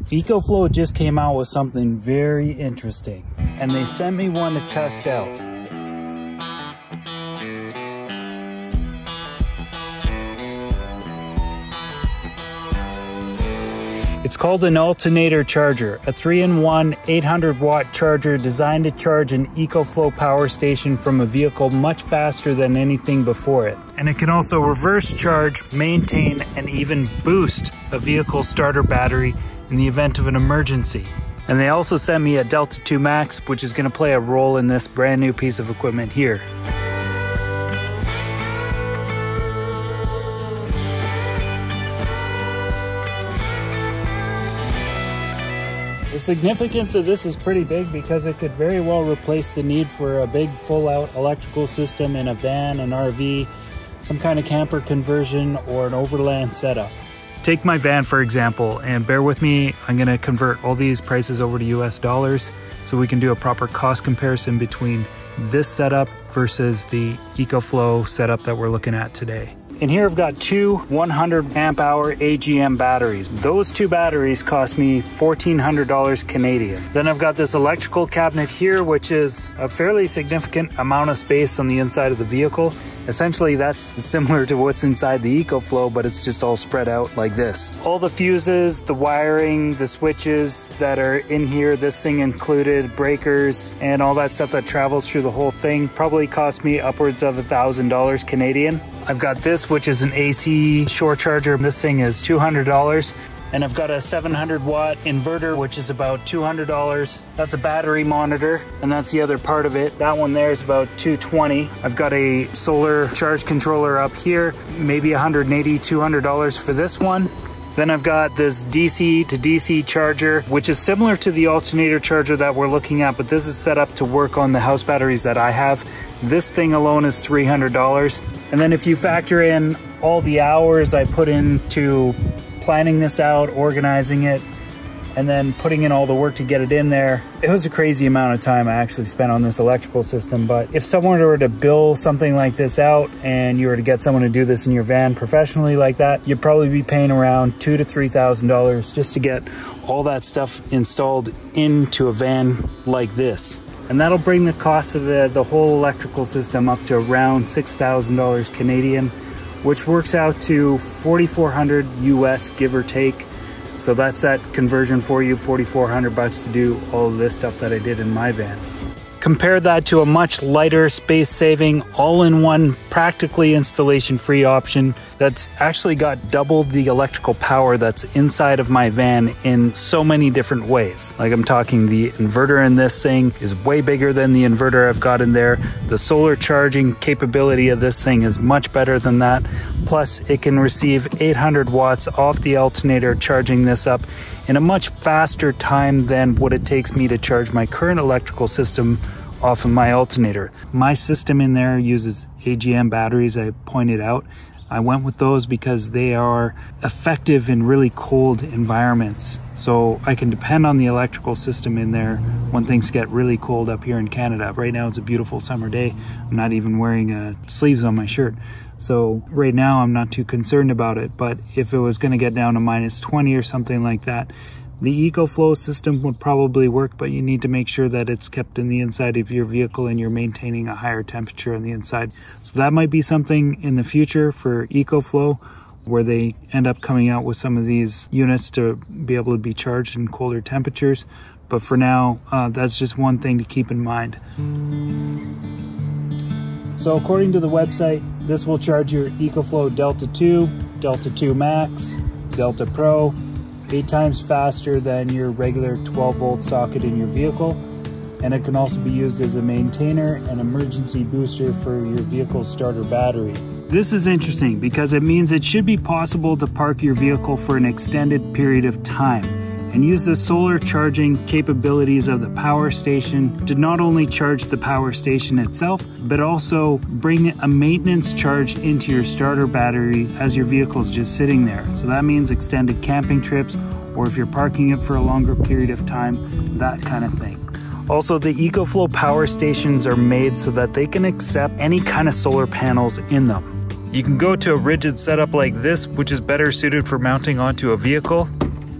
EcoFlow just came out with something very interesting, and they sent me one to test out. It's called an Alternator Charger, a 3-in-1 800-watt charger designed to charge an EcoFlow power station from a vehicle much faster than anything before it. And it can also reverse charge, maintain, and even boost a vehicle starter battery in the event of an emergency. And they also sent me a Delta 2 Max, which is going to play a role in this brand new piece of equipment here. The significance of this is pretty big because it could very well replace the need for a big full-out electrical system in a van, an RV, some kind of camper conversion, or an overland setup. Take my van for example, and bear with me, I'm going to convert all these prices over to US dollars so we can do a proper cost comparison between this setup versus the EcoFlow setup that we're looking at today. And here I've got two 100 amp hour AGM batteries. Those two batteries cost me $1,400 Canadian. Then I've got this electrical cabinet here, which is a fairly significant amount of space on the inside of the vehicle. Essentially that's similar to what's inside the EcoFlow, but it's just all spread out like this. All the fuses, the wiring, the switches that are in here, this thing included, breakers, and all that stuff that travels through the whole thing probably cost me upwards of $1,000 Canadian. I've got this, which is an AC shore charger. This thing is $200. And I've got a 700-watt inverter, which is about $200. That's a battery monitor, and that's the other part of it. That one there is about $220. I've got a solar charge controller up here, maybe $180, $200 for this one. Then I've got this DC to DC charger, which is similar to the alternator charger that we're looking at, but this is set up to work on the house batteries that I have. This thing alone is $300. And then if you factor in all the hours I put into planning this out, organizing it, and then putting in all the work to get it in there, it was a crazy amount of time I actually spent on this electrical system. But if someone were to build something like this out and you were to get someone to do this in your van professionally like that, you'd probably be paying around $2,000 to $3,000 just to get all that stuff installed into a van like this. And that'll bring the cost of the whole electrical system up to around $6,000 Canadian, which works out to $4,400 US, give or take. So that's that conversion for you, $4,400 to do all of this stuff that I did in my van. Compare that to a much lighter, space-saving, all-in-one, practically installation-free option that's actually got double the electrical power that's inside of my van in so many different ways. Like I'm talking the inverter in this thing is way bigger than the inverter I've got in there. The solar charging capability of this thing is much better than that. Plus, it can receive 800 watts off the alternator, charging this up in a much faster time than what it takes me to charge my current electrical system off of my alternator. My system in there uses AGM batteries, I pointed out. I went with those because they are effective in really cold environments. So I can depend on the electrical system in there when things get really cold up here in Canada. Right now it's a beautiful summer day. I'm not even wearing sleeves on my shirt. So right now I'm not too concerned about it, but if it was gonna get down to -20 or something like that, the EcoFlow system would probably work, but you need to make sure that it's kept in the inside of your vehicle and you're maintaining a higher temperature on the inside. So that might be something in the future for EcoFlow, where they end up coming out with some of these units to be able to be charged in colder temperatures. But for now, that's just one thing to keep in mind. So according to the website, this will charge your EcoFlow Delta 2, Delta 2 Max, Delta Pro, 8 times faster than your regular 12-volt socket in your vehicle. And it can also be used as a maintainer and emergency booster for your vehicle's starter battery. This is interesting because it means it should be possible to park your vehicle for an extended period of time and use the solar charging capabilities of the power station to not only charge the power station itself, but also bring a maintenance charge into your starter battery as your vehicle's just sitting there. So that means extended camping trips, or if you're parking it for a longer period of time, that kind of thing. Also, the EcoFlow power stations are made so that they can accept any kind of solar panels in them. You can go to a rigid setup like this, which is better suited for mounting onto a vehicle.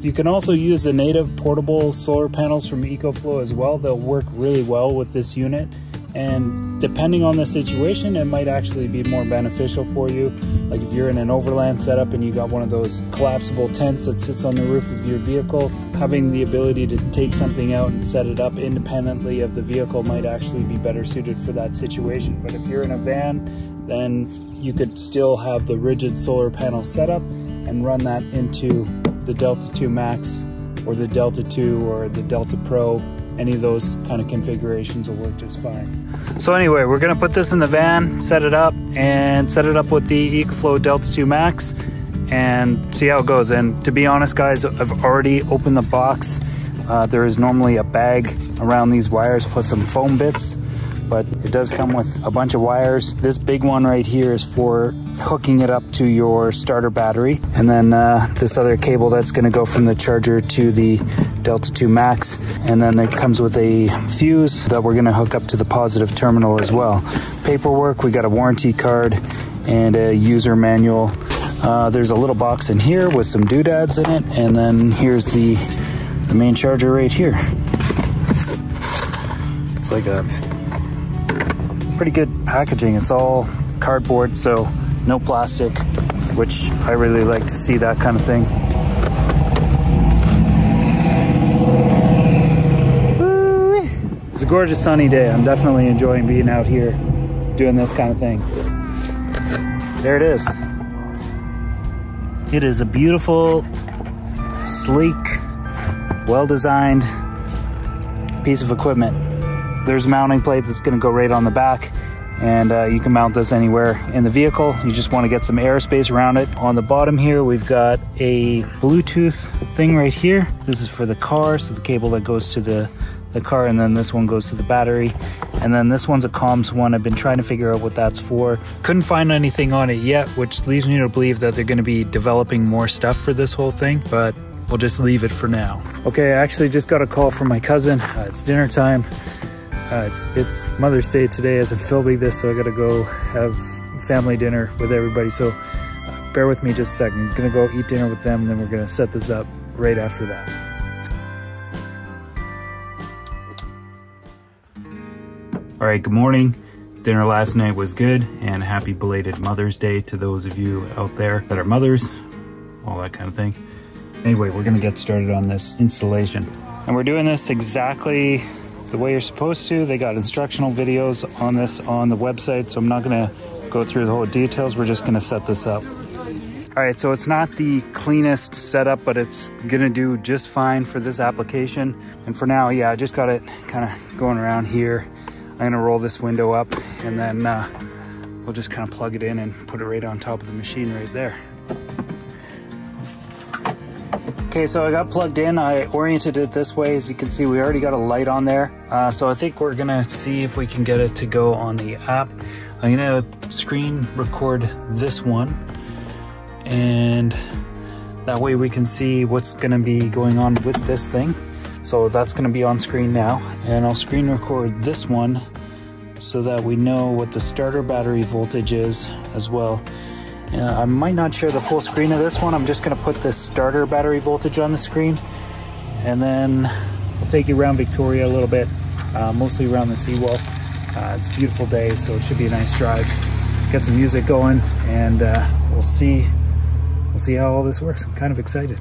You can also use the native portable solar panels from EcoFlow as well. They'll work really well with this unit, and depending on the situation, it might actually be more beneficial for you. Like if you're in an overland setup and you got one of those collapsible tents that sits on the roof of your vehicle, having the ability to take something out and set it up independently of the vehicle might actually be better suited for that situation. But if you're in a van, then you could still have the rigid solar panel setup and run that into the Delta 2 Max or the Delta 2 or the Delta Pro. Any of those kind of configurations will work just fine. So anyway, we're gonna put this in the van, set it up with the EcoFlow Delta 2 Max and see how it goes. And to be honest guys, I've already opened the box. There is normally a bag around these wires plus some foam bits, but it does come with a bunch of wires. This big one right here is for hooking it up to your starter battery. And then this other cable that's gonna go from the charger to the Delta 2 Max. And then it comes with a fuse that we're gonna hook up to the positive terminal as well. Paperwork, we got a warranty card and a user manual. There's a little box in here with some doodads in it. And then here's the main charger right here. It's like a pretty good packaging. It's all cardboard, so no plastic, which I really like to see that kind of thing. It's a gorgeous sunny day. I'm definitely enjoying being out here doing this kind of thing. There it is. It is a beautiful, sleek, well-designed piece of equipment. There's a mounting plate that's going to go right on the back, and you can mount this anywhere in the vehicle. You just want to get some airspace around it. On the bottom here, we've got a Bluetooth thing right here. This is for the car, so the cable that goes to the car, and then this one goes to the battery. And then this one's a comms one. I've been trying to figure out what that's for. Couldn't find anything on it yet, which leads me to believe that they're going to be developing more stuff for this whole thing, but we'll just leave it for now. Okay, I actually just got a call from my cousin. It's dinner time. It's Mother's Day today as I'm filming this, so I gotta go have family dinner with everybody. So bear with me just a second. I'm gonna go eat dinner with them, and then we're gonna set this up right after that. All right, good morning. Dinner last night was good, and happy belated Mother's Day to those of you out there that are mothers, all that kind of thing. Anyway, we're gonna get started on this installation. And we're doing this exactly the way you're supposed to. They got instructional videos on this on the website, so I'm not gonna go through the whole details. We're just gonna set this up. All right, so it's not the cleanest setup, but it's gonna do just fine for this application. And for now, yeah, I just got it kind of going around here. I'm gonna roll this window up, and then we'll just kind of plug it in and put it right on top of the machine right there. Okay, so I got plugged in. I oriented it this way. As you can see, we already got a light on there. So I think we're gonna see if we can get it to go on the app. I'm gonna screen record this one, and that way we can see what's gonna be going on with this thing. So that's gonna be on screen now. And I'll screen record this one so that we know what the starter battery voltage is as well. I might not share the full screen of this one. I'm just gonna put the starter battery voltage on the screen, and then I'll take you around Victoria a little bit, mostly around the seawall. It's a beautiful day, so it should be a nice drive. Get some music going, and we'll see how all this works. I'm kind of excited.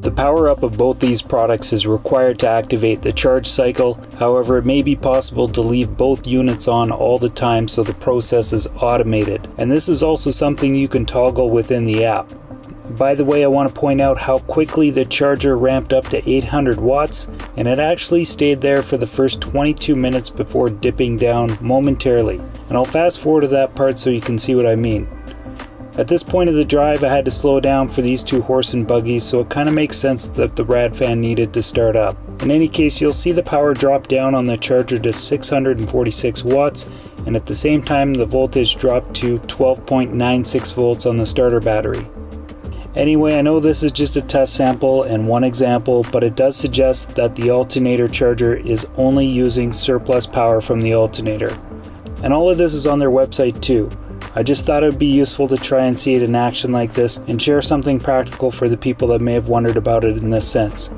The power up of both these products is required to activate the charge cycle. However, it may be possible to leave both units on all the time so the process is automated. And this is also something you can toggle within the app. By the way, I want to point out how quickly the charger ramped up to 800 watts, and it actually stayed there for the first 22 minutes before dipping down momentarily. And I'll fast forward to that part so you can see what I mean. At this point of the drive, I had to slow down for these two horse and buggies, so it kind of makes sense that the rad fan needed to start up. In any case, you'll see the power drop down on the charger to 646 watts, and at the same time the voltage dropped to 12.96 volts on the starter battery. Anyway, I know this is just a test sample and one example, but it does suggest that the Alternator Charger is only using surplus power from the alternator. And all of this is on their website too. I just thought it would be useful to try and see it in action like this and share something practical for the people that may have wondered about it in this sense.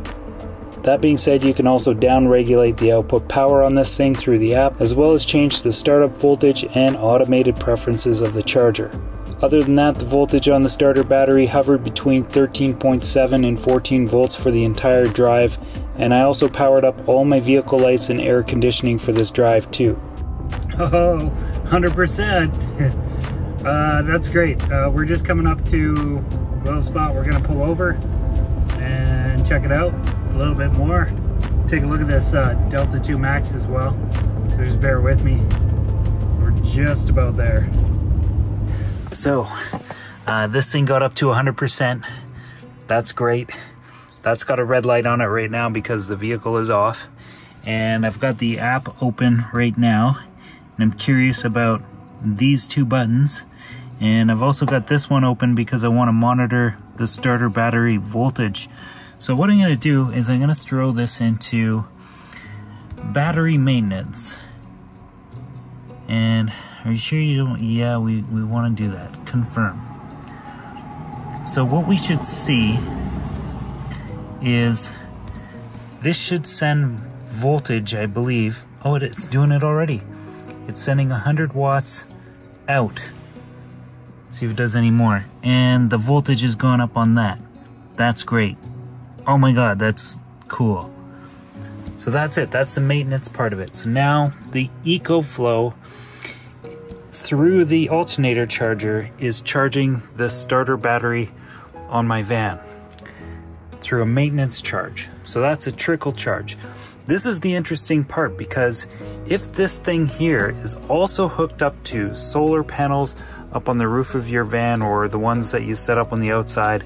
That being said, you can also down-regulate the output power on this thing through the app, as well as change the startup voltage and automated preferences of the charger. Other than that, the voltage on the starter battery hovered between 13.7 and 14 volts for the entire drive, and I also powered up all my vehicle lights and air conditioning for this drive too. Oh, 100%! That's great. We're just coming up to a little spot we're going to pull over and check it out a little bit more. Take a look at this Delta 2 Max as well, so just bear with me. We're just about there. So this thing got up to 100%. That's great. That's got a red light on it right now because the vehicle is off, and I've got the app open right now, and I'm curious about these two buttons, and I've also got this one open because I want to monitor the starter battery voltage. So what I'm going to do is I'm going to throw this into battery maintenance. And are you sure you don't? Yeah, we want to do that. Confirm. So what we should see is this should send voltage, I believe. Oh, it's doing it already. It's sending 100 watts out. See if it does any more. And the voltage has gone up on that. That's great. Oh my god, that's cool. So that's it. That's the maintenance part of it. So now the EcoFlow through the alternator charger is charging the starter battery on my van through a maintenance charge. So that's a trickle charge. This is the interesting part, because if this thing here is also hooked up to solar panels up on the roof of your van, or the ones that you set up on the outside,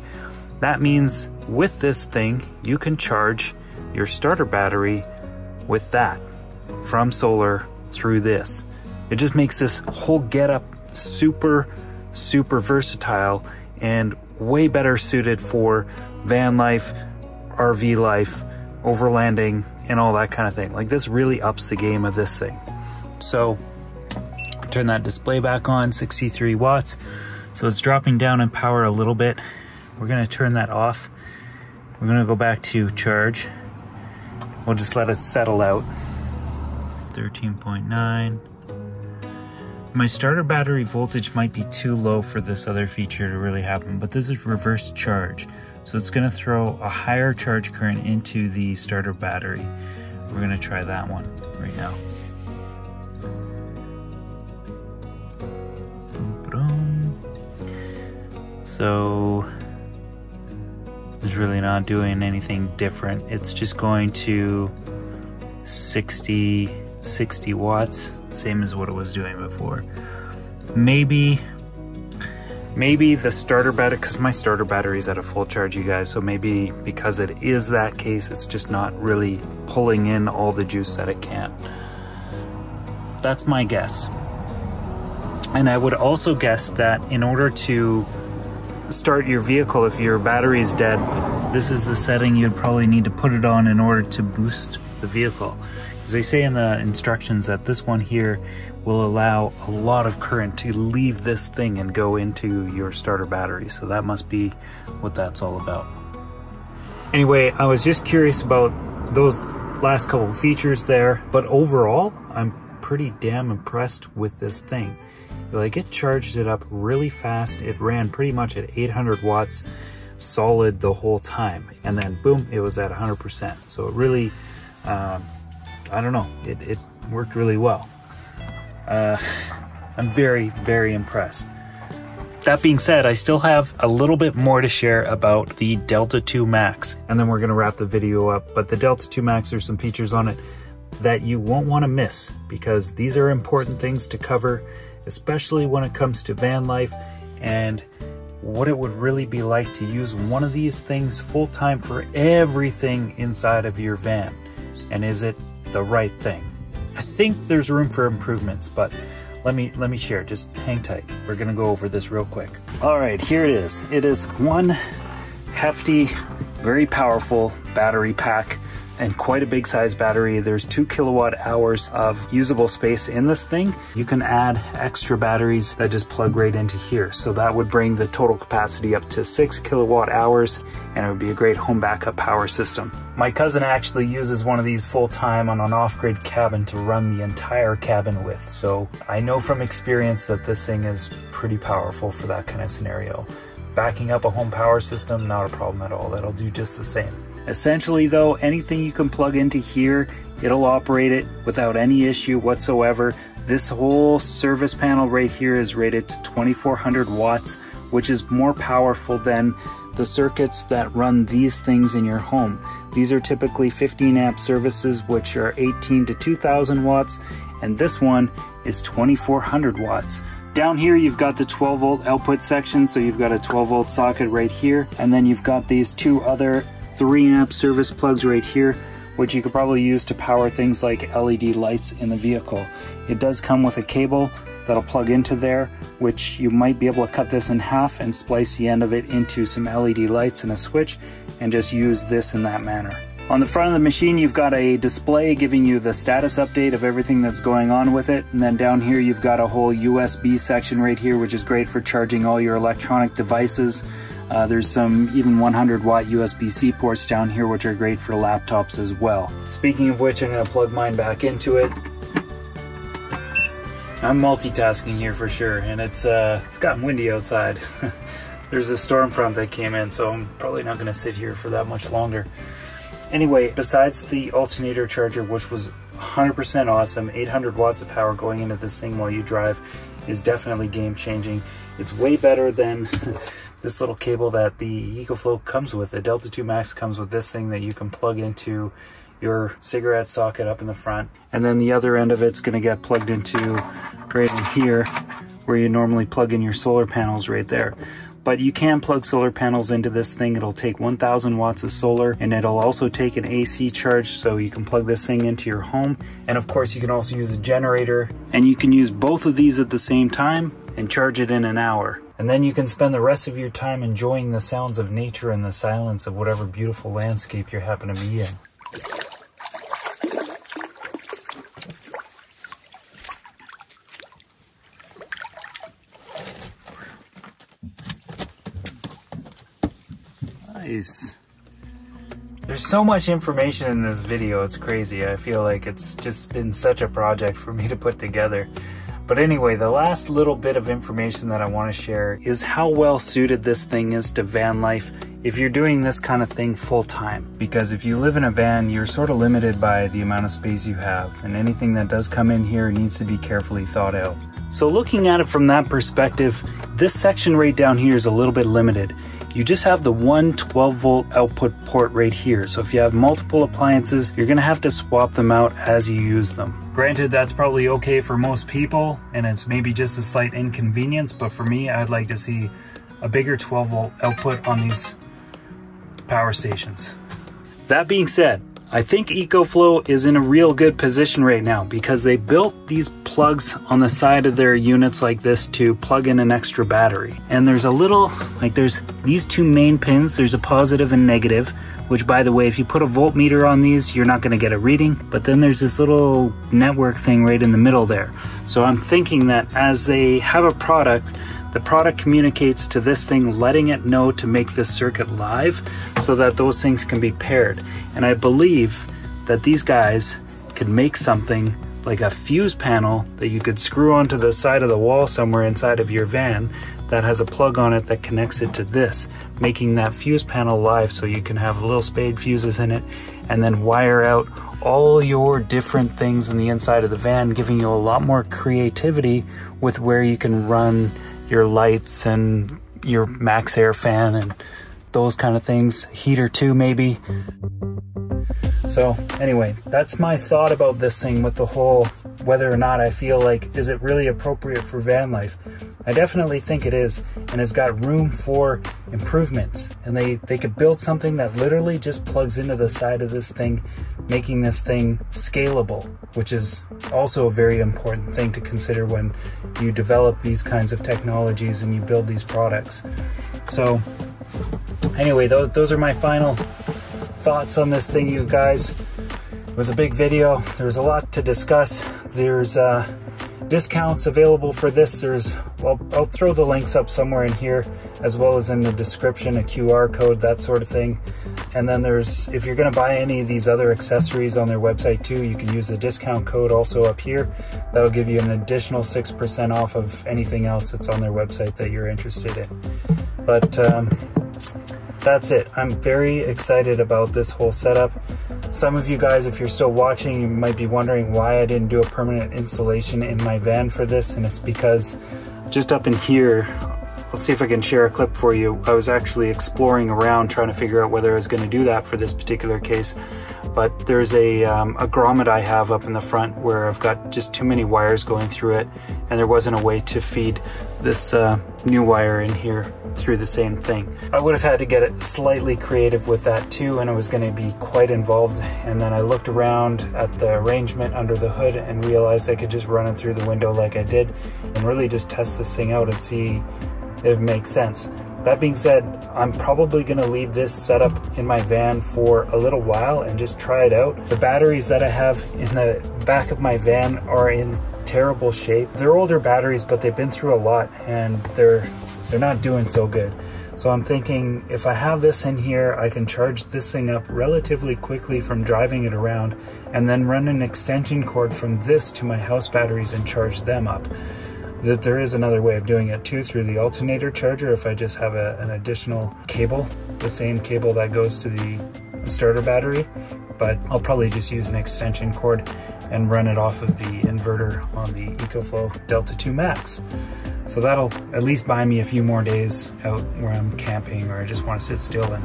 that means with this thing you can charge your starter battery with that from solar through this. It just makes this whole getup super versatile and way better suited for van life, RV life, overlanding, and all that kind of thing. Like, this really ups the game of this thing. So turn that display back on, 63 watts. So it's dropping down in power a little bit. We're gonna turn that off. We're gonna go back to charge. We'll just let it settle out. 13.9. My starter battery voltage might be too low for this other feature to really happen, but this is reverse charge. So it's gonna throw a higher charge current into the starter battery. We're gonna try that one right now. So it's really not doing anything different. It's just going to 60 watts, same as what it was doing before. Maybe the starter battery, because my starter battery is at a full charge, you guys, so maybe because it is that case, it's just not really pulling in all the juice that it can. That's my guess. And I would also guess that in order to start your vehicle, if your battery is dead, this is the setting you'd probably need to put it on in order to boost the vehicle. Because they say in the instructions that this one here will allow a lot of current to leave this thing and go into your starter battery. So that must be what that's all about. Anyway, I was just curious about those last couple of features there, but overall, I'm pretty damn impressed with this thing. Like, it charged it up really fast. It ran pretty much at 800 watts solid the whole time, and then boom, it was at 100%. So it really, I don't know, it worked really well. I'm very impressed. That being said, I still have a little bit more to share about the Delta 2 Max, and then we're gonna wrap the video up. But the Delta 2 Max, there's some features on it that you won't wanna miss, because these are important things to cover, especially when it comes to van life and what it would really be like to use one of these things full-time for everything inside of your van. And is it the right thing? I think there's room for improvements, but let me share. Just hang tight. We're gonna go over this real quick. All right, here it is. It is one hefty, very powerful battery pack and quite a big size battery. There's 2 kilowatt hours of usable space in this thing. You can add extra batteries that just plug right into here. So that would bring the total capacity up to 6 kilowatt hours, and it would be a great home backup power system. My cousin actually uses one of these full time on an off-grid cabin to run the entire cabin with. So I know from experience that this thing is pretty powerful for that kind of scenario. Backing up a home power system, not a problem at all. That'll do just the same. Essentially though, anything you can plug into here, it'll operate it without any issue whatsoever. This whole service panel right here is rated to 2400 watts, which is more powerful than the circuits that run these things in your home. These are typically 15 amp services, which are 18 to 2000 watts, and this one is 2400 watts. Down here you've got the 12 volt output section, so you've got a 12 volt socket right here, and then you've got these two other 3 amp service plugs right here, which you could probably use to power things like LED lights in the vehicle. It does come with a cable that'll plug into there, which you might be able to cut this in half and splice the end of it into some LED lights and a switch and just use this in that manner. On the front of the machine you've got a display giving you the status update of everything that's going on with it, and then down here you've got a whole USB section right here, which is great for charging all your electronic devices. There's some even 100 watt USB-C ports down here, which are great for laptops as well. Speaking of which, I'm going to plug mine back into it. I'm multitasking here for sure, and it's gotten windy outside. There's a storm front that came in, so I'm probably not going to sit here for that much longer. Anyway, besides the Alternator Charger, which was 100% awesome, 800 watts of power going into this thing while you drive is definitely game-changing. It's way better than this little cable that the EcoFlow comes with. The Delta 2 Max comes with this thing that you can plug into your cigarette socket up in the front, and then the other end of it's going to get plugged into right in here where you normally plug in your solar panels right there. But you can plug solar panels into this thing. It'll take 1000 watts of solar, and it'll also take an AC charge, so you can plug this thing into your home. And of course you can also use a generator, and you can use both of these at the same time and charge it in an hour. And then you can spend the rest of your time enjoying the sounds of nature and the silence of whatever beautiful landscape you happen to be in. Nice. There's so much information in this video, it's crazy. I feel like it's just been such a project for me to put together. But anyway, the last little bit of information that I want to share is how well suited this thing is to van life if you're doing this kind of thing full time. Because if you live in a van, you're sort of limited by the amount of space you have, and anything that does come in here needs to be carefully thought out. So looking at it from that perspective, this section right down here is a little bit limited. You just have the one 12 volt output port right here. So if you have multiple appliances, you're gonna have to swap them out as you use them. Granted, that's probably okay for most people, and it's maybe just a slight inconvenience, but for me, I'd like to see a bigger 12 volt output on these power stations. That being said, I think EcoFlow is in a real good position right now because they built these plugs on the side of their units like this to plug in an extra battery. And there's a little, like there's these two main pins, there's a positive and negative, which by the way, if you put a voltmeter on these, you're not gonna get a reading, but then there's this little network thing right in the middle there. So I'm thinking that as they have a product, the product communicates to this thing, letting it know to make this circuit live so that those things can be paired. And I believe that these guys could make something like a fuse panel that you could screw onto the side of the wall somewhere inside of your van that has a plug on it that connects it to this, making that fuse panel live so you can have little spade fuses in it and then wire out all your different things in the inside of the van, giving you a lot more creativity with where you can run your lights and your max air fan and those kind of things, heater too maybe. So anyway, that's my thought about this thing with the whole whether or not I feel like, is it really appropriate for van life? I definitely think it is, and it's got room for improvements, and they could build something that literally just plugs into the side of this thing, making this thing scalable, which is also a very important thing to consider when you develop these kinds of technologies and you build these products. So anyway, those are my final thoughts on this thing, you guys. It was a big video. There's a lot to discuss. There's discounts available for this. Well, I'll throw the links up somewhere in here, as well as in the description, a QR code, that sort of thing. And then if you're gonna buy any of these other accessories on their website too, you can use the discount code also up here. That'll give you an additional 6% off of anything else that's on their website that you're interested in. But that's it. I'm very excited about this whole setup. Some of you guys, if you're still watching, you might be wondering why I didn't do a permanent installation in my van for this, and it's because just up in here, I'll see if I can share a clip for you. I was actually exploring around trying to figure out whether I was going to do that for this particular case, but there's a grommet I have up in the front where I've got just too many wires going through it, and there wasn't a way to feed this new wire in here through the same thing. I would have had to get it slightly creative with that too, and it was going to be quite involved. And then I looked around at the arrangement under the hood and realized I could just run it through the window like I did and really just test this thing out and see if it makes sense. That being said, I'm probably going to leave this setup in my van for a little while and just try it out. The batteries that I have in the back of my van are in terrible shape. They're older batteries, but they've been through a lot and they're not doing so good. So I'm thinking if I have this in here, I can charge this thing up relatively quickly from driving it around, and then run an extension cord from this to my house batteries and charge them up. That there is another way of doing it too, through the alternator charger, if I just have an additional cable, the same cable that goes to the starter battery. But I'll probably just use an extension cord and run it off of the inverter on the EcoFlow Delta 2 Max. So that'll at least buy me a few more days out where I'm camping or I just want to sit still and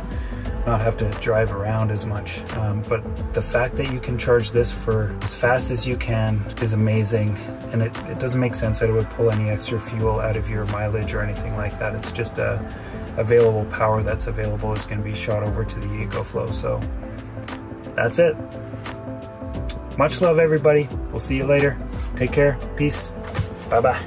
not have to drive around as much. But the fact that you can charge this for as fast as you can is amazing, and it doesn't make sense that it would pull any extra fuel out of your mileage or anything like that. It's just available power that's available is going to be shot over to the EcoFlow. So that's it. Much love, everybody. We'll see you later. Take care. Peace. Bye-bye.